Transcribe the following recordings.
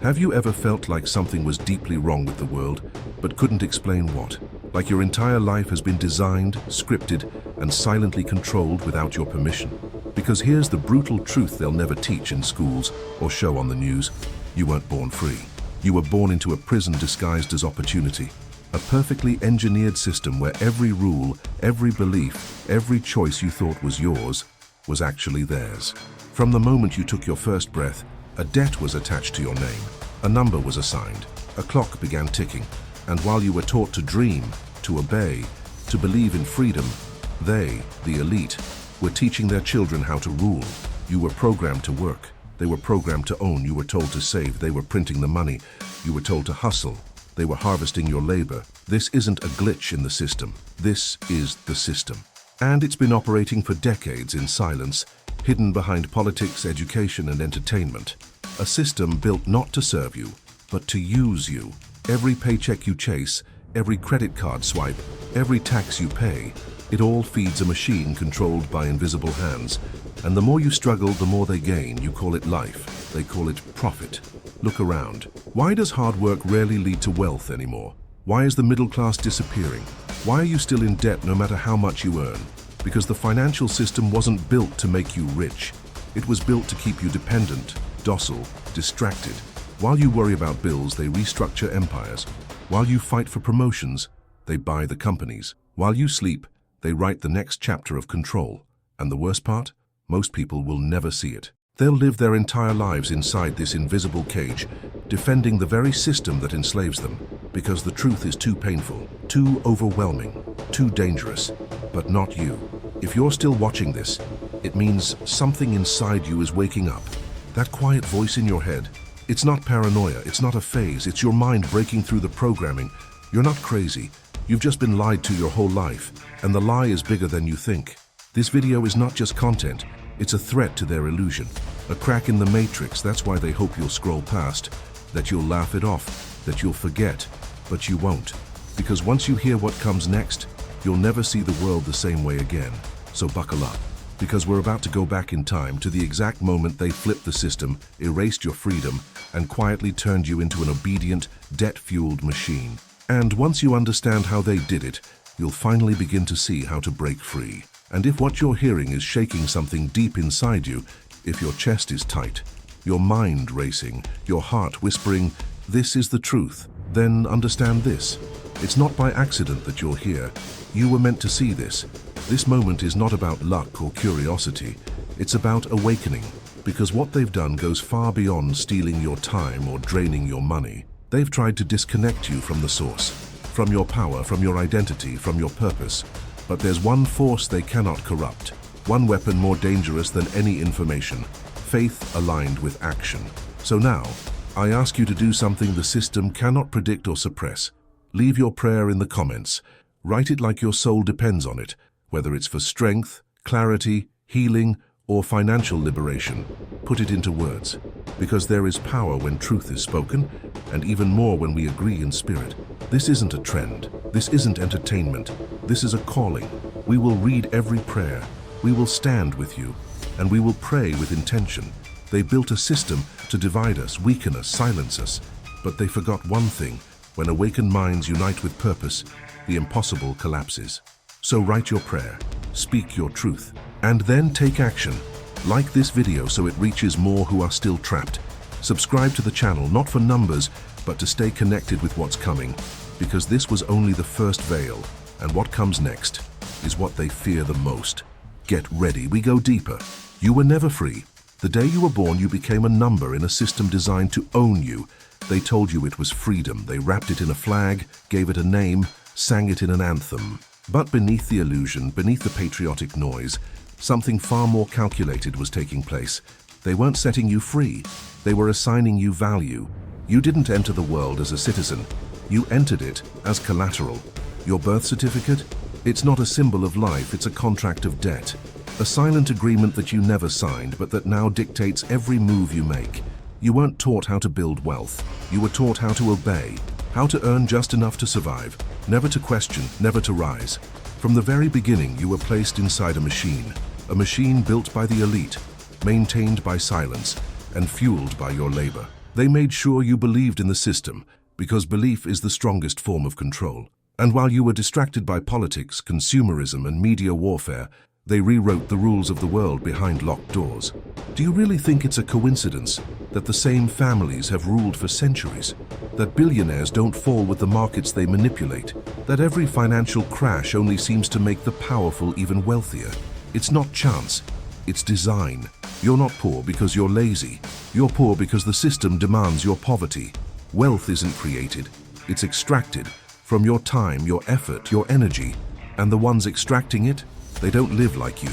Have you ever felt like something was deeply wrong with the world, but couldn't explain what? Like your entire life has been designed, scripted, and silently controlled without your permission? Because here's the brutal truth they'll never teach in schools or show on the news. You weren't born free. You were born into a prison disguised as opportunity. A perfectly engineered system where every rule, every belief, every choice you thought was yours was actually theirs. From the moment you took your first breath, a debt was attached to your name, a number was assigned, a clock began ticking, and while you were taught to dream, to obey, to believe in freedom, they, the elite, were teaching their children how to rule. You were programmed to work. They were programmed to own. You were told to save. They were printing the money. You were told to hustle. They were harvesting your labor. This isn't a glitch in the system. This is the system. And it's been operating for decades in silence, hidden behind politics, education, and entertainment. A system built not to serve you, but to use you. Every paycheck you chase, every credit card swipe, every tax you pay, it all feeds a machine controlled by invisible hands. And the more you struggle, the more they gain. You call it life. They call it profit. Look around. Why does hard work rarely lead to wealth anymore? Why is the middle class disappearing? Why are you still in debt no matter how much you earn? Because the financial system wasn't built to make you rich. It was built to keep you dependent, docile, distracted. While you worry about bills, they restructure empires. While you fight for promotions, they buy the companies. While you sleep, they write the next chapter of control. And the worst part? Most people will never see it. They'll live their entire lives inside this invisible cage, defending the very system that enslaves them, because the truth is too painful, too overwhelming, too dangerous. But not you. If you're still watching this, it means something inside you is waking up. That quiet voice in your head, it's not paranoia, it's not a phase, it's your mind breaking through the programming. You're not crazy. You've just been lied to your whole life, and the lie is bigger than you think. This video is not just content, it's a threat to their illusion. A crack in the matrix. That's why they hope you'll scroll past, that you'll laugh it off, that you'll forget, but you won't. Because once you hear what comes next, you'll never see the world the same way again. So buckle up, because we're about to go back in time to the exact moment they flipped the system, erased your freedom, and quietly turned you into an obedient, debt-fueled machine. And once you understand how they did it, you'll finally begin to see how to break free. And if what you're hearing is shaking something deep inside you, if your chest is tight, your mind racing, your heart whispering, "This is the truth," then understand this. It's not by accident that you're here. You were meant to see this. This moment is not about luck or curiosity. It's about awakening, because what they've done goes far beyond stealing your time or draining your money. They've tried to disconnect you from the source, from your power, from your identity, from your purpose. But there's one force they cannot corrupt, one weapon more dangerous than any information: faith aligned with action. So now, I ask you to do something the system cannot predict or suppress. Leave your prayer in the comments. Write it like your soul depends on it, whether it's for strength, clarity, healing, or financial liberation. Put it into words, because there is power when truth is spoken, and even more when we agree in spirit. This isn't a trend. This isn't entertainment. This is a calling. We will read every prayer. We will stand with you, and we will pray with intention. They built a system to divide us, weaken us, silence us. But they forgot one thing: when awakened minds unite with purpose, the impossible collapses. So write your prayer, speak your truth, and then take action. Like this video so it reaches more who are still trapped. Subscribe to the channel, not for numbers, but to stay connected with what's coming. Because this was only the first veil, and what comes next is what they fear the most. Get ready, we go deeper. You were never free. The day you were born, you became a number in a system designed to own you. They told you it was freedom. They wrapped it in a flag, gave it a name, sang it in an anthem. But beneath the illusion, beneath the patriotic noise, something far more calculated was taking place. They weren't setting you free. They were assigning you value. You didn't enter the world as a citizen. You entered it as collateral. Your birth certificate? It's not a symbol of life, it's a contract of debt. A silent agreement that you never signed, but that now dictates every move you make. You weren't taught how to build wealth. You were taught how to obey, how to earn just enough to survive, never to question, never to rise. From the very beginning, you were placed inside a machine built by the elite, maintained by silence, and fueled by your labor. They made sure you believed in the system, because belief is the strongest form of control. And while you were distracted by politics, consumerism, and media warfare, they rewrote the rules of the world behind locked doors. Do you really think it's a coincidence that the same families have ruled for centuries? That billionaires don't fall with the markets they manipulate? That every financial crash only seems to make the powerful even wealthier? It's not chance, it's design. You're not poor because you're lazy. You're poor because the system demands your poverty. Wealth isn't created, it's extracted from your time, your effort, your energy. And the ones extracting it, they don't live like you.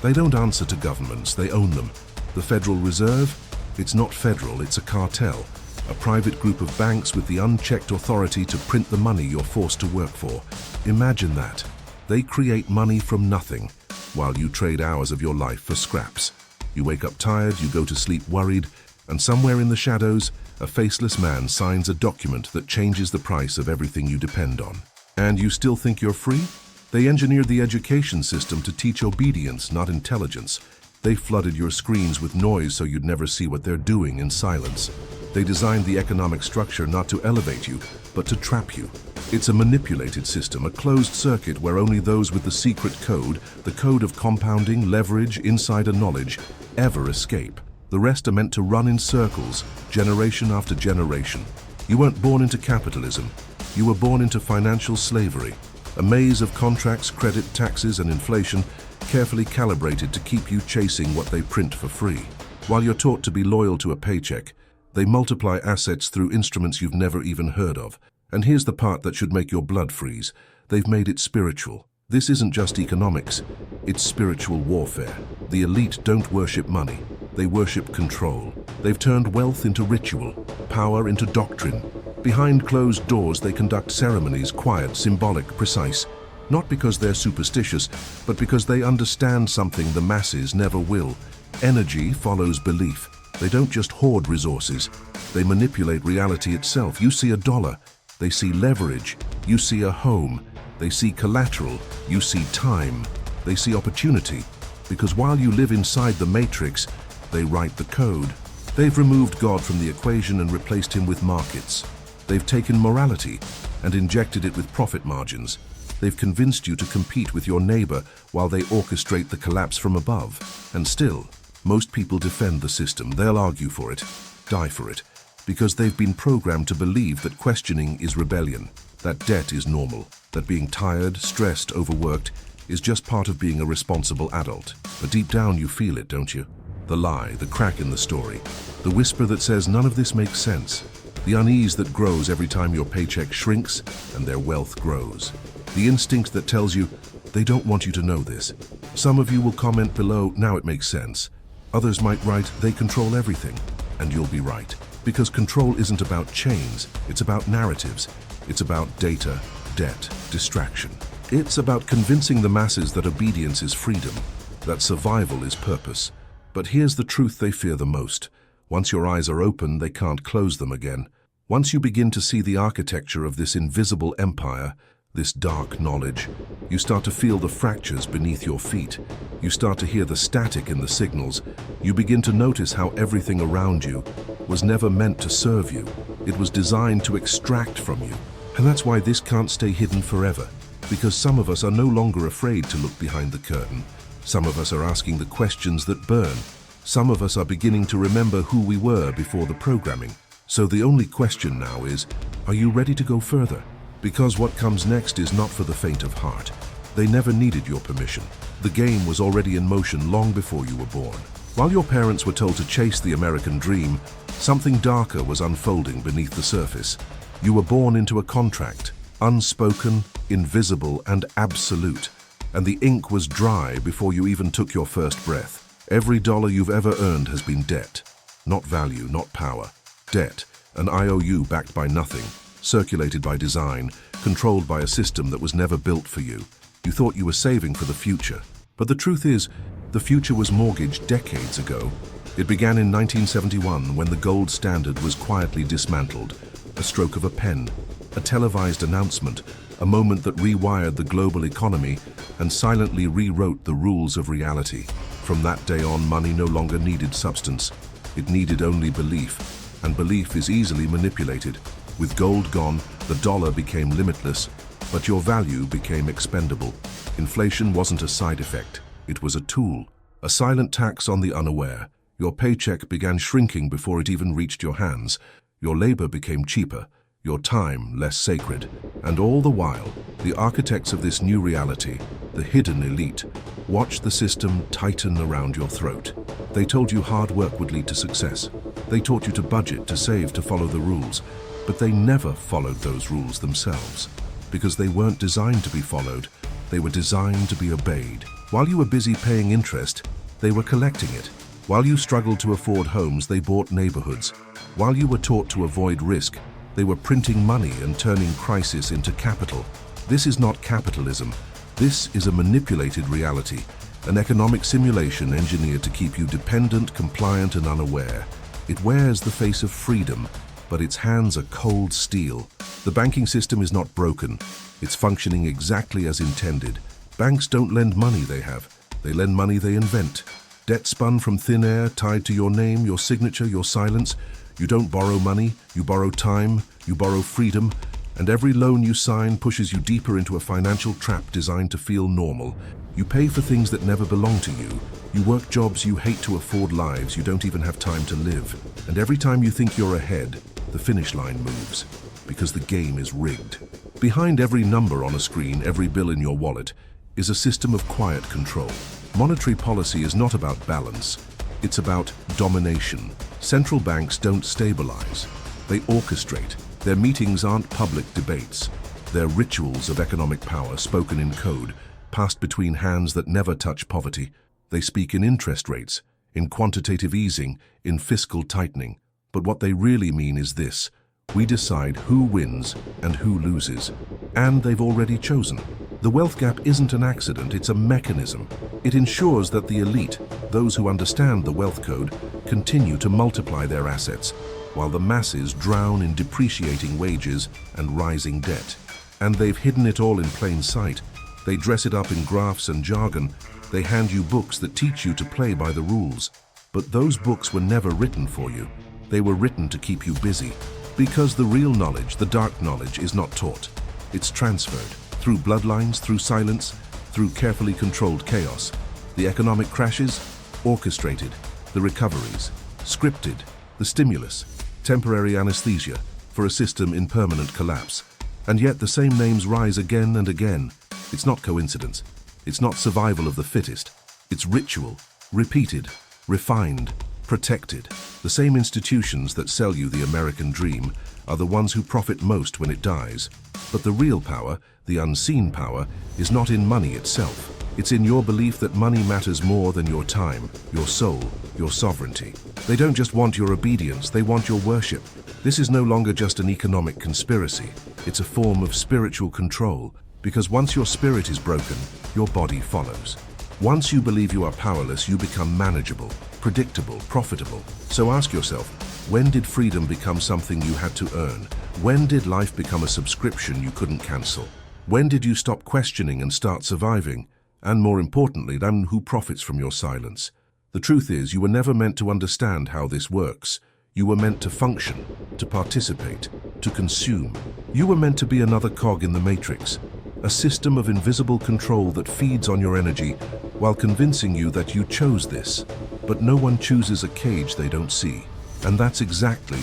They don't answer to governments, they own them. The Federal Reserve? It's not federal, it's a cartel. A private group of banks with the unchecked authority to print the money you're forced to work for. Imagine that. They create money from nothing, while you trade hours of your life for scraps. You wake up tired, you go to sleep worried, and somewhere in the shadows, a faceless man signs a document that changes the price of everything you depend on. And you still think you're free? They engineered the education system to teach obedience, not intelligence. They flooded your screens with noise so you'd never see what they're doing in silence. They designed the economic structure not to elevate you, but to trap you. It's a manipulated system, a closed circuit where only those with the secret code, the code of compounding, leverage, insider knowledge, ever escape. The rest are meant to run in circles, generation after generation. You weren't born into capitalism. You were born into financial slavery. A maze of contracts, credit, taxes, and inflation, carefully calibrated to keep you chasing what they print for free. While you're taught to be loyal to a paycheck, they multiply assets through instruments you've never even heard of. And here's the part that should make your blood freeze. They've made it spiritual. This isn't just economics, it's spiritual warfare. The elite don't worship money, they worship control. They've turned wealth into ritual, power into doctrine. Behind closed doors, they conduct ceremonies, quiet, symbolic, precise. Not because they're superstitious, but because they understand something the masses never will. Energy follows belief. They don't just hoard resources, they manipulate reality itself. You see a dollar, they see leverage. You see a home, they see collateral. You see time, they see opportunity. Because while you live inside the matrix, they write the code. They've removed God from the equation and replaced him with markets. They've taken morality and injected it with profit margins. They've convinced you to compete with your neighbor while they orchestrate the collapse from above. And still, most people defend the system. They'll argue for it, die for it, because they've been programmed to believe that questioning is rebellion, that debt is normal, that being tired, stressed, overworked is just part of being a responsible adult. But deep down you feel it, don't you? The lie, the crack in the story, the whisper that says none of this makes sense, the unease that grows every time your paycheck shrinks and their wealth grows, the instinct that tells you they don't want you to know this. Some of you will comment below, now it makes sense. Others might write, they control everything, and you'll be right. Because control isn't about chains, it's about narratives. It's about data, debt, distraction. It's about convincing the masses that obedience is freedom, that survival is purpose. But here's the truth they fear the most. Once your eyes are open, they can't close them again. Once you begin to see the architecture of this invisible empire, this dark knowledge, you start to feel the fractures beneath your feet. You start to hear the static in the signals. You begin to notice how everything around you was never meant to serve you. It was designed to extract from you. And that's why this can't stay hidden forever. Because some of us are no longer afraid to look behind the curtain. Some of us are asking the questions that burn. Some of us are beginning to remember who we were before the programming. So the only question now is, are you ready to go further? Because what comes next is not for the faint of heart. They never needed your permission. The game was already in motion long before you were born. While your parents were told to chase the American dream, something darker was unfolding beneath the surface. You were born into a contract, unspoken, invisible, and absolute. And the ink was dry before you even took your first breath. Every dollar you've ever earned has been debt. Not value, not power. Debt, an IOU backed by nothing. Circulated by design, controlled by a system that was never built for you. You thought you were saving for the future. But the truth is, the future was mortgaged decades ago. It began in 1971 when the gold standard was quietly dismantled. A stroke of a pen, a televised announcement, a moment that rewired the global economy and silently rewrote the rules of reality. From that day on, money no longer needed substance. It needed only belief. and belief is easily manipulated. With gold gone, the dollar became limitless, but your value became expendable. Inflation wasn't a side effect, it was a tool, a silent tax on the unaware. Your paycheck began shrinking before it even reached your hands. Your labor became cheaper, your time less sacred. And all the while, the architects of this new reality, the hidden elite, watched the system tighten around your throat. They told you hard work would lead to success. They taught you to budget, to save, to follow the rules. But they never followed those rules themselves, because they weren't designed to be followed. They were designed to be obeyed. While you were busy paying interest, they were collecting it. While you struggled to afford homes, they bought neighborhoods. While you were taught to avoid risk, they were printing money and turning crisis into capital. This is not capitalism. This is a manipulated reality, an economic simulation engineered to keep you dependent, compliant, and unaware. It wears the face of freedom, but its hands are cold steel. The banking system is not broken. It's functioning exactly as intended. Banks don't lend money they have. They lend money they invent. Debt spun from thin air, tied to your name, your signature, your silence. You don't borrow money, you borrow time, you borrow freedom, and every loan you sign pushes you deeper into a financial trap designed to feel normal. You pay for things that never belong to you. You work jobs you hate to afford lives you don't even have time to live. And every time you think you're ahead, the finish line moves, because the game is rigged. Behind every number on a screen, every bill in your wallet, is a system of quiet control. Monetary policy is not about balance, it's about domination. Central banks don't stabilize, they orchestrate. Their meetings aren't public debates. They're rituals of economic power spoken in code, passed between hands that never touch poverty. They speak in interest rates, in quantitative easing, in fiscal tightening. But what they really mean is this: we decide who wins and who loses. And they've already chosen. The wealth gap isn't an accident, it's a mechanism. It ensures that the elite, those who understand the wealth code, continue to multiply their assets, while the masses drown in depreciating wages and rising debt. And they've hidden it all in plain sight. They dress it up in graphs and jargon. They hand you books that teach you to play by the rules. But those books were never written for you. They were written to keep you busy. Because the real knowledge, the dark knowledge, is not taught. It's transferred. Through bloodlines, through silence, through carefully controlled chaos. The economic crashes, orchestrated. The recoveries, scripted. The stimulus, temporary anesthesia for a system in permanent collapse. And yet the same names rise again and again. It's not coincidence. It's not survival of the fittest. It's ritual, repeated, refined, protected. The same institutions that sell you the American dream are the ones who profit most when it dies. But the real power, the unseen power, is not in money itself. It's in your belief that money matters more than your time, your soul, your sovereignty. They don't just want your obedience, they want your worship. This is no longer just an economic conspiracy. It's a form of spiritual control, because once your spirit is broken, your body follows. Once you believe you are powerless, you become manageable, predictable, profitable. So ask yourself, when did freedom become something you had to earn? When did life become a subscription you couldn't cancel? When did you stop questioning and start surviving? And more importantly, then who profits from your silence? The truth is, you were never meant to understand how this works. You were meant to function, to participate, to consume. You were meant to be another cog in the matrix, a system of invisible control that feeds on your energy while convincing you that you chose this. But no one chooses a cage they don't see. And that's exactly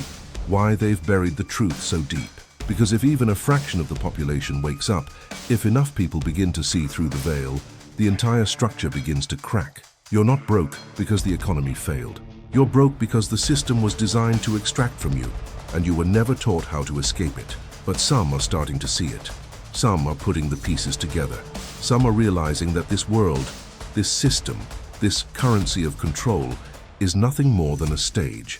why they've buried the truth so deep. Because if even a fraction of the population wakes up, if enough people begin to see through the veil, the entire structure begins to crack. You're not broke because the economy failed. You're broke because the system was designed to extract from you, and you were never taught how to escape it. But some are starting to see it. Some are putting the pieces together. Some are realizing that this world, this system, this currency of control is nothing more than a stage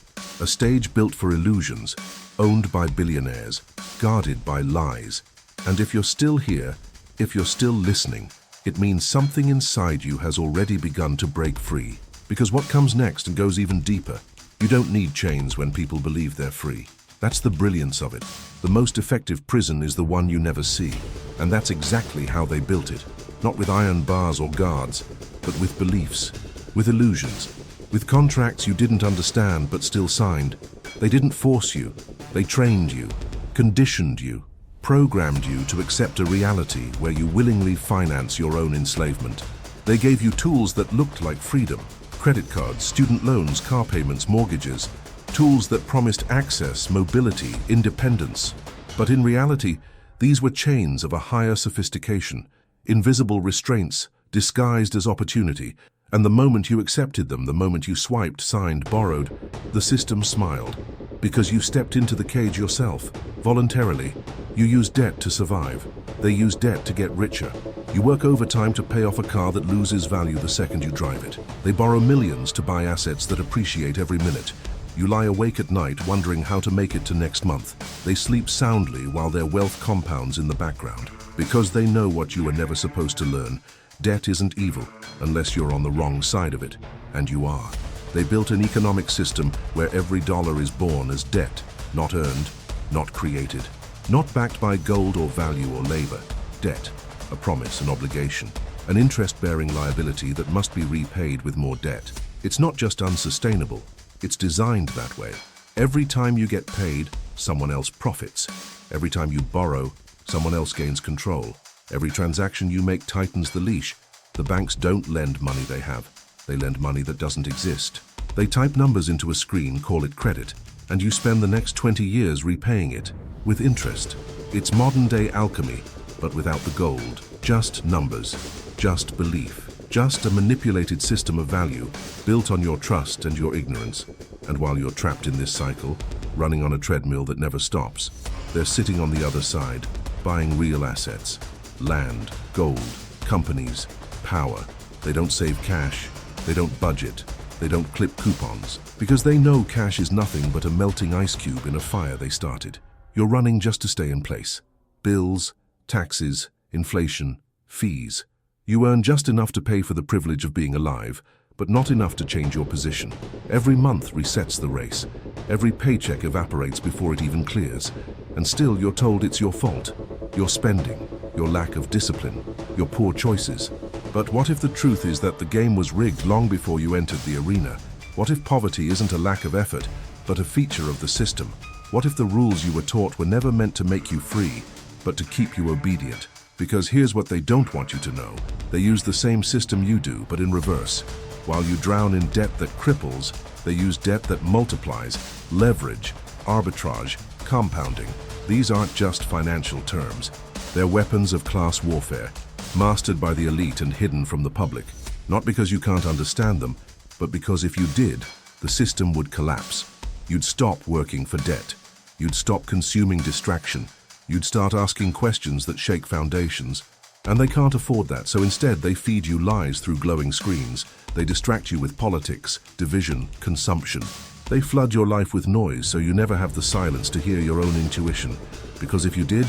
built for illusions, owned by billionaires, guarded by lies. And if you're still here, if you're still listening, it means something inside you has already begun to break free. Because what comes next and goes even deeper, you don't need chains when people believe they're free. That's the brilliance of it. The most effective prison is the one you never see. And that's exactly how they built it. Not with iron bars or guards, but with beliefs, with illusions, with contracts you didn't understand but still signed, They didn't force you. They trained you, conditioned you, programmed you to accept a reality where you willingly finance your own enslavement. They gave you tools that looked like freedom: credit cards, student loans, car payments, mortgages, tools that promised access, mobility, independence. But in reality, these were chains of a higher sophistication, invisible restraints disguised as opportunity, and the moment you accepted them, the moment you swiped, signed, borrowed, the system smiled. Because you stepped into the cage yourself, voluntarily. You use debt to survive. They use debt to get richer. You work overtime to pay off a car that loses value the second you drive it. They borrow millions to buy assets that appreciate every minute. You lie awake at night wondering how to make it to next month. They sleep soundly while their wealth compounds in the background. Because they know what you were never supposed to learn. Debt isn't evil unless you're on the wrong side of it, and you are. They built an economic system where every dollar is born as debt, not earned, not created, not backed by gold or value or labor. Debt, a promise, an obligation, an interest-bearing liability that must be repaid with more debt. It's not just unsustainable, it's designed that way. Every time you get paid, someone else profits. Every time you borrow, someone else gains control. Every transaction you make tightens the leash. The banks don't lend money they have. They lend money that doesn't exist. They type numbers into a screen, call it credit, and you spend the next 20 years repaying it with interest. It's modern-day alchemy, but without the gold. Just numbers, just belief, just a manipulated system of value built on your trust and your ignorance. And while you're trapped in this cycle, running on a treadmill that never stops, they're sitting on the other side, buying real assets. Land, gold, companies, power. They don't save cash, they don't budget, they don't clip coupons, because they know cash is nothing but a melting ice cube in a fire they started. You're running just to stay in place. Bills, taxes, inflation, fees. You earn just enough to pay for the privilege of being alive, but not enough to change your position. Every month resets the race. Every paycheck evaporates before it even clears. And still you're told it's your fault. Your spending, your lack of discipline, your poor choices. But what if the truth is that the game was rigged long before you entered the arena? What if poverty isn't a lack of effort, but a feature of the system? What if the rules you were taught were never meant to make you free, but to keep you obedient? Because here's what they don't want you to know. They use the same system you do, but in reverse. While you drown in debt that cripples, they use debt that multiplies, leverage, arbitrage, compounding. These aren't just financial terms. They're weapons of class warfare, mastered by the elite and hidden from the public. Not because you can't understand them, but because if you did, the system would collapse. You'd stop working for debt. You'd stop consuming distraction. You'd start asking questions that shake foundations. And they can't afford that, so instead they feed you lies through glowing screens. They distract you with politics, division, consumption. They flood your life with noise so you never have the silence to hear your own intuition. Because if you did,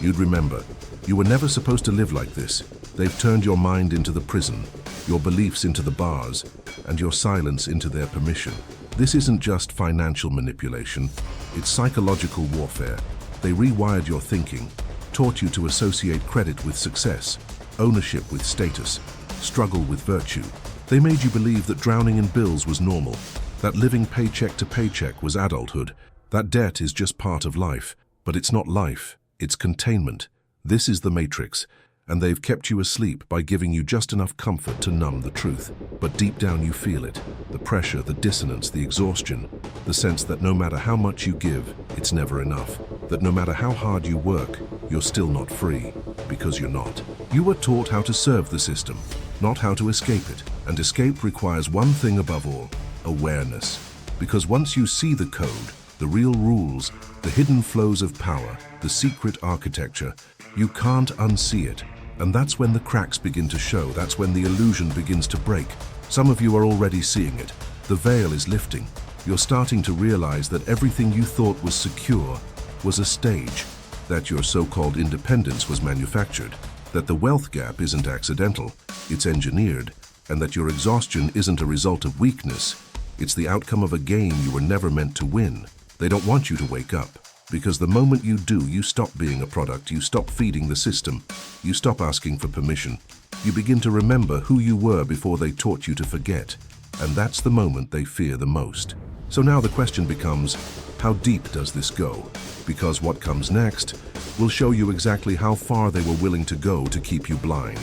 you'd remember. You were never supposed to live like this. They've turned your mind into the prison, your beliefs into the bars, and your silence into their permission. This isn't just financial manipulation, it's psychological warfare. They rewired your thinking, taught you to associate credit with success, ownership with status, struggle with virtue. They made you believe that drowning in bills was normal, that living paycheck to paycheck was adulthood, that debt is just part of life. But it's not life, it's containment. This is the matrix, and they've kept you asleep by giving you just enough comfort to numb the truth. But deep down you feel it, the pressure, the dissonance, the exhaustion, the sense that no matter how much you give, it's never enough, that no matter how hard you work, you're still not free, because you're not. You were taught how to serve the system, not how to escape it, and escape requires one thing above all: awareness. Because once you see the code, the real rules, the hidden flows of power, the secret architecture, you can't unsee it. And that's when the cracks begin to show, that's when the illusion begins to break. Some of you are already seeing it. The veil is lifting. You're starting to realize that everything you thought was secure was a stage, that your so-called independence was manufactured, that the wealth gap isn't accidental, it's engineered, and that your exhaustion isn't a result of weakness, it's the outcome of a game you were never meant to win. They don't want you to wake up. Because the moment you do, you stop being a product, you stop feeding the system, you stop asking for permission. You begin to remember who you were before they taught you to forget. And that's the moment they fear the most. So now the question becomes, How deep does this go? Because what comes next will show you exactly how far they were willing to go to keep you blind.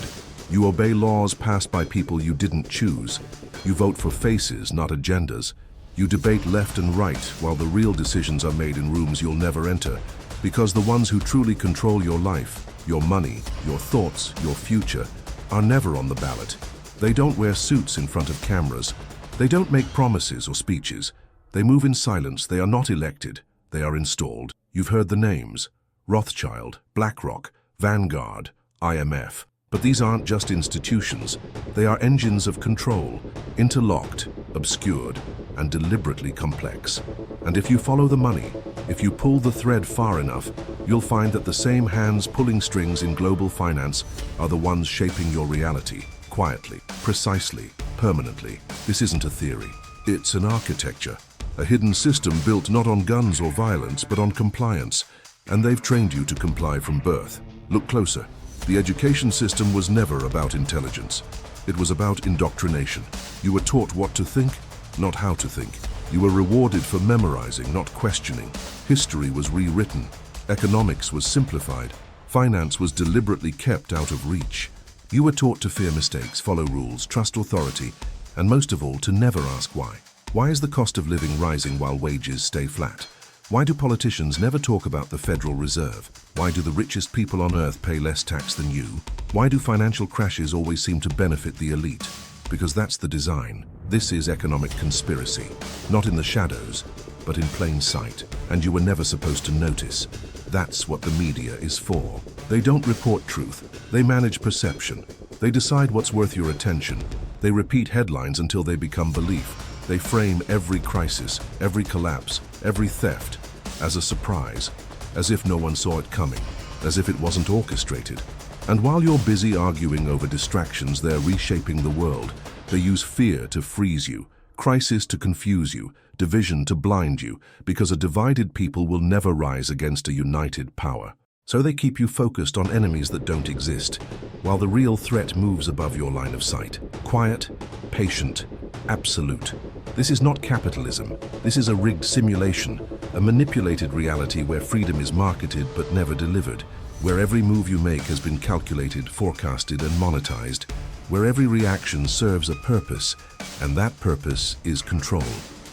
You obey laws passed by people you didn't choose. You vote for faces, not agendas. You debate left and right while the real decisions are made in rooms you'll never enter. Because the ones who truly control your life, your money, your thoughts, your future, are never on the ballot. They don't wear suits in front of cameras. They don't make promises or speeches. They move in silence. They are not elected. They are installed. You've heard the names: Rothschild, BlackRock, Vanguard, IMF. But these aren't just institutions. They are engines of control, interlocked, obscured, and deliberately complex. And if you follow the money, if you pull the thread far enough, you'll find that the same hands pulling strings in global finance are the ones shaping your reality, quietly, precisely, permanently. This isn't a theory. It's an architecture, a hidden system built not on guns or violence, but on compliance. And they've trained you to comply from birth. Look closer. The education system was never about intelligence. It was about indoctrination. You were taught what to think, not how to think. You were rewarded for memorizing, not questioning. History was rewritten. Economics was simplified. Finance was deliberately kept out of reach. You were taught to fear mistakes, follow rules, trust authority, and most of all, to never ask why. Why is the cost of living rising while wages stay flat? Why do politicians never talk about the Federal Reserve? Why do the richest people on earth pay less tax than you? Why do financial crashes always seem to benefit the elite? Because that's the design. This is economic conspiracy. Not in the shadows, but in plain sight. And you were never supposed to notice. That's what the media is for. They don't report truth. They manage perception. They decide what's worth your attention. They repeat headlines until they become belief. They frame every crisis, every collapse, every theft as a surprise, as if no one saw it coming, as if it wasn't orchestrated. And while you're busy arguing over distractions, they're reshaping the world. They use fear to freeze you, crisis to confuse you, division to blind you, because a divided people will never rise against a united power. So they keep you focused on enemies that don't exist, while the real threat moves above your line of sight. Quiet, patient, absolute. This is not capitalism. This is a rigged simulation, a manipulated reality where freedom is marketed but never delivered, where every move you make has been calculated, forecasted, and monetized, where every reaction serves a purpose, and that purpose is control.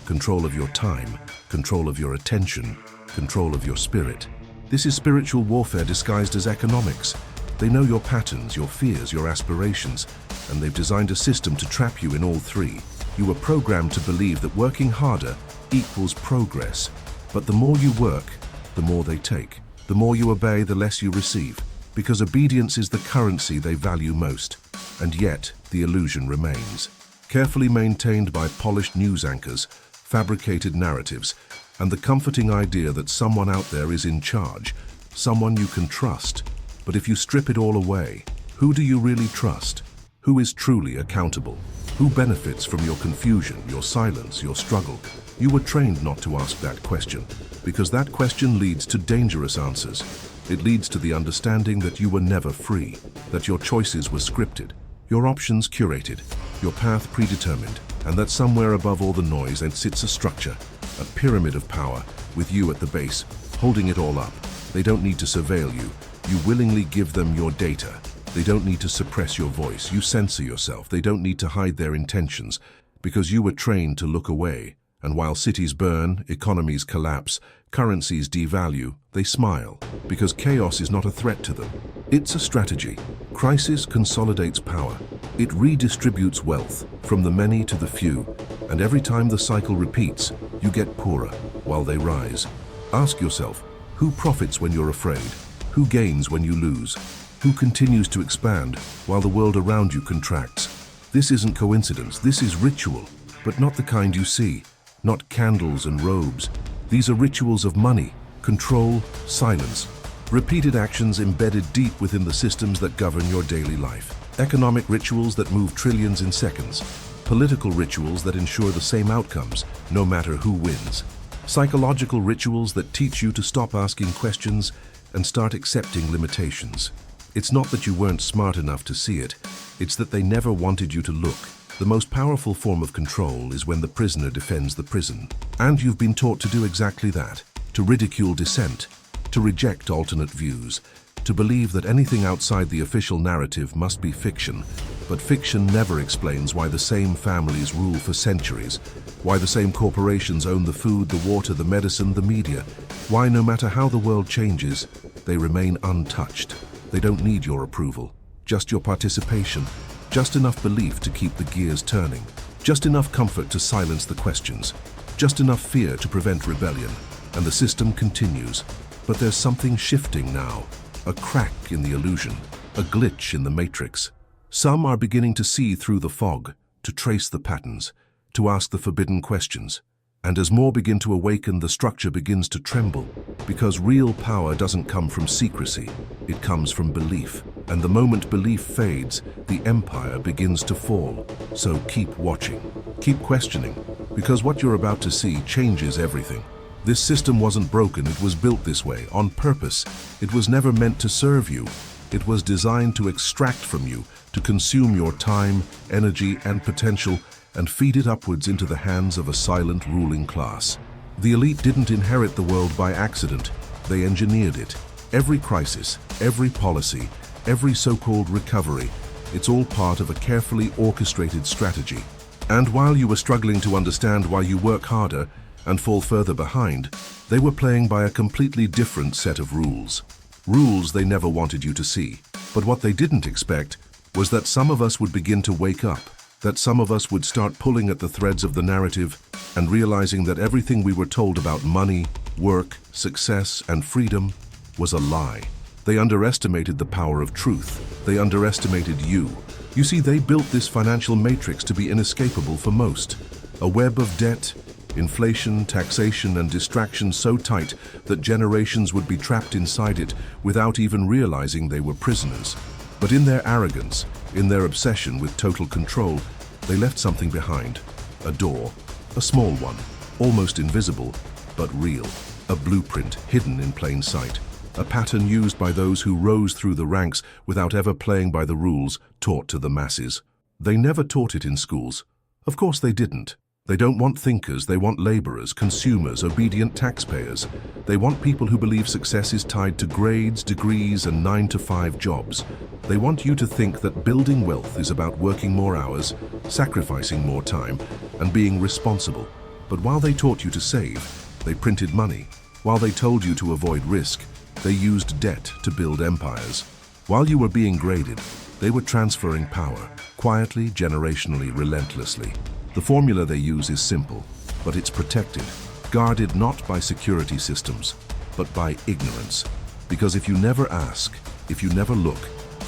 Control of your time, control of your attention, control of your spirit. This is spiritual warfare disguised as economics. They know your patterns, your fears, your aspirations, and they've designed a system to trap you in all three. You were programmed to believe that working harder equals progress. But the more you work, the more they take. The more you obey, the less you receive. Because obedience is the currency they value most. And yet, the illusion remains. Carefully maintained by polished news anchors, fabricated narratives, and the comforting idea that someone out there is in charge, someone you can trust. But if you strip it all away, who do you really trust? Who is truly accountable? Who benefits from your confusion, your silence, your struggle? You were trained not to ask that question, because that question leads to dangerous answers. It leads to the understanding that you were never free, that your choices were scripted, your options curated, your path predetermined, and that somewhere above all the noise sits a structure, a pyramid of power, with you at the base, holding it all up. They don't need to surveil you. You willingly give them your data. They don't need to suppress your voice. You censor yourself. They don't need to hide their intentions, because you were trained to look away. And while cities burn, economies collapse, currencies devalue, they smile, because chaos is not a threat to them. It's a strategy. Crisis consolidates power. It redistributes wealth from the many to the few, and every time the cycle repeats, you get poorer while they rise. Ask yourself, who profits when you're afraid? Who gains when you lose? Who continues to expand while the world around you contracts? This isn't coincidence, this is ritual, but not the kind you see. Not candles and robes. These are rituals of money, control, silence. Repeated actions embedded deep within the systems that govern your daily life. Economic rituals that move trillions in seconds. Political rituals that ensure the same outcomes, no matter who wins. Psychological rituals that teach you to stop asking questions and start accepting limitations. It's not that you weren't smart enough to see it, it's that they never wanted you to look. The most powerful form of control is when the prisoner defends the prison. And you've been taught to do exactly that, to ridicule dissent, to reject alternate views, to believe that anything outside the official narrative must be fiction. But fiction never explains why the same families rule for centuries, why the same corporations own the food, the water, the medicine, the media, why no matter how the world changes, they remain untouched. They don't need your approval, just your participation, just enough belief to keep the gears turning, just enough comfort to silence the questions, just enough fear to prevent rebellion. And the system continues. But there's something shifting now, a crack in the illusion, a glitch in the matrix. Some are beginning to see through the fog, to trace the patterns, to ask the forbidden questions. And as more begin to awaken, the structure begins to tremble, because real power doesn't come from secrecy, it comes from belief. And the moment belief fades, the empire begins to fall. So keep watching, keep questioning, because what you're about to see changes everything. This system wasn't broken, it was built this way, on purpose. It was never meant to serve you. It was designed to extract from you, to consume your time, energy, and potential, and feed it upwards into the hands of a silent ruling class. The elite didn't inherit the world by accident. They engineered it. Every crisis, every policy, every so-called recovery, it's all part of a carefully orchestrated strategy. And while you were struggling to understand why you work harder and fall further behind, they were playing by a completely different set of rules. Rules they never wanted you to see. But what they didn't expect was that some of us would begin to wake up, that some of us would start pulling at the threads of the narrative and realizing that everything we were told about money, work, success, and freedom was a lie. They underestimated the power of truth. They underestimated you. You see, they built this financial matrix to be inescapable for most. A web of debt, inflation, taxation, and distraction so tight that generations would be trapped inside it without even realizing they were prisoners. But in their arrogance, in their obsession with total control, they left something behind. A door, a small one, almost invisible, but real. A blueprint hidden in plain sight. A pattern used by those who rose through the ranks without ever playing by the rules taught to the masses. They never taught it in schools. Of course they didn't. They don't want thinkers, they want laborers, consumers, obedient taxpayers. They want people who believe success is tied to grades, degrees, and 9-to-5 jobs. They want you to think that building wealth is about working more hours, sacrificing more time, and being responsible. But while they taught you to save, they printed money. While they told you to avoid risk, they used debt to build empires. While you were being graded, they were transferring power, quietly, generationally, relentlessly. The formula they use is simple, but it's protected, guarded not by security systems, but by ignorance. Because if you never ask, if you never look,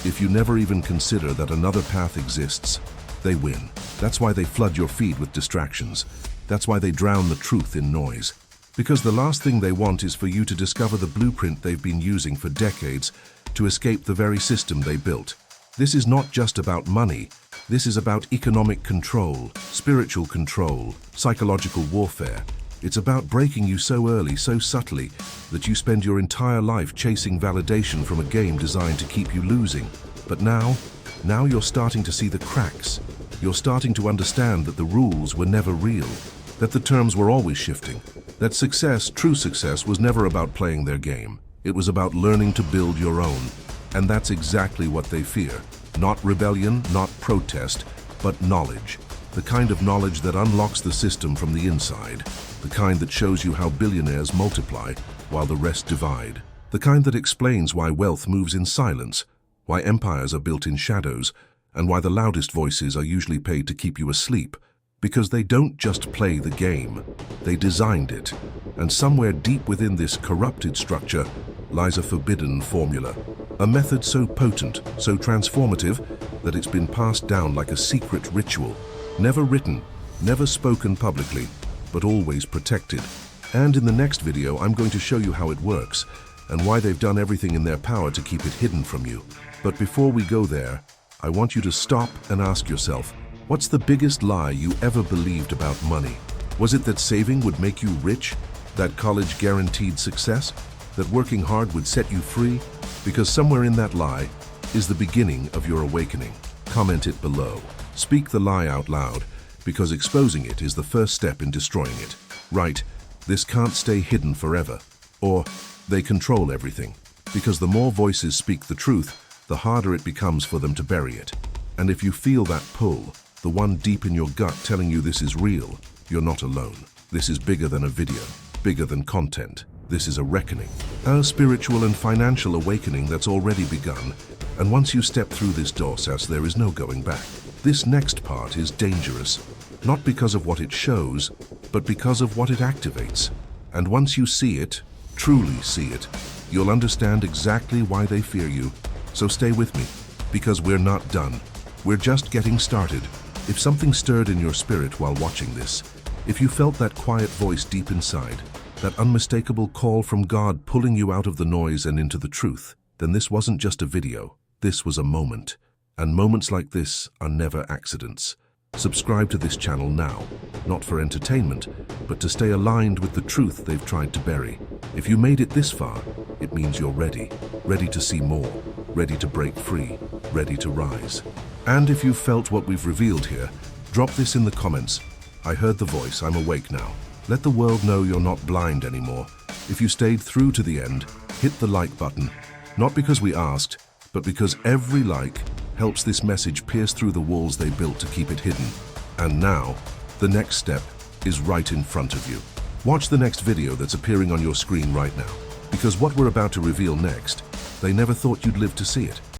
if you never even consider that another path exists, they win. That's why they flood your feed with distractions. That's why they drown the truth in noise. Because the last thing they want is for you to discover the blueprint they've been using for decades to escape the very system they built. This is not just about money. This is about economic control, spiritual control, psychological warfare. It's about breaking you so early, so subtly, that you spend your entire life chasing validation from a game designed to keep you losing. But now you're starting to see the cracks. You're starting to understand that the rules were never real, that the terms were always shifting, that success, true success, was never about playing their game. It was about learning to build your own. And that's exactly what they fear. Not rebellion, not protest, but knowledge. The kind of knowledge that unlocks the system from the inside. The kind that shows you how billionaires multiply while the rest divide. The kind that explains why wealth moves in silence, why empires are built in shadows, and why the loudest voices are usually paid to keep you asleep. Because they don't just play the game, they designed it. And somewhere deep within this corrupted structure lies a forbidden formula. A method so potent, so transformative, that it's been passed down like a secret ritual. Never written, never spoken publicly, but always protected. And in the next video, I'm going to show you how it works, and why they've done everything in their power to keep it hidden from you. But before we go there, I want you to stop and ask yourself, what's the biggest lie you ever believed about money? Was it that saving would make you rich? That college guaranteed success? That working hard would set you free? Because somewhere in that lie is the beginning of your awakening. Comment it below. Speak the lie out loud, because exposing it is the first step in destroying it. Write, "This can't stay hidden forever," or "They control everything," because the more voices speak the truth, the harder it becomes for them to bury it. And if you feel that pull, the one deep in your gut telling you this is real, you're not alone. This is bigger than a video, bigger than content. This is a reckoning, a spiritual and financial awakening that's already begun. And once you step through this door, there is no going back. This next part is dangerous, not because of what it shows, but because of what it activates. And once you see it, truly see it, you'll understand exactly why they fear you. So stay with me, because we're not done. We're just getting started. If something stirred in your spirit while watching this, if you felt that quiet voice deep inside, that unmistakable call from God pulling you out of the noise and into the truth, then this wasn't just a video, this was a moment. And moments like this are never accidents. Subscribe to this channel now, not for entertainment, but to stay aligned with the truth they've tried to bury. If you made it this far, it means you're ready. Ready to see more, ready to break free, ready to rise. And if you've felt what we've revealed here, drop this in the comments. I heard the voice, I'm awake now. Let the world know you're not blind anymore. If you stayed through to the end, hit the like button. Not because we asked, but because every like helps this message pierce through the walls they built to keep it hidden. And now, the next step is right in front of you. Watch the next video that's appearing on your screen right now, because what we're about to reveal next, they never thought you'd live to see it.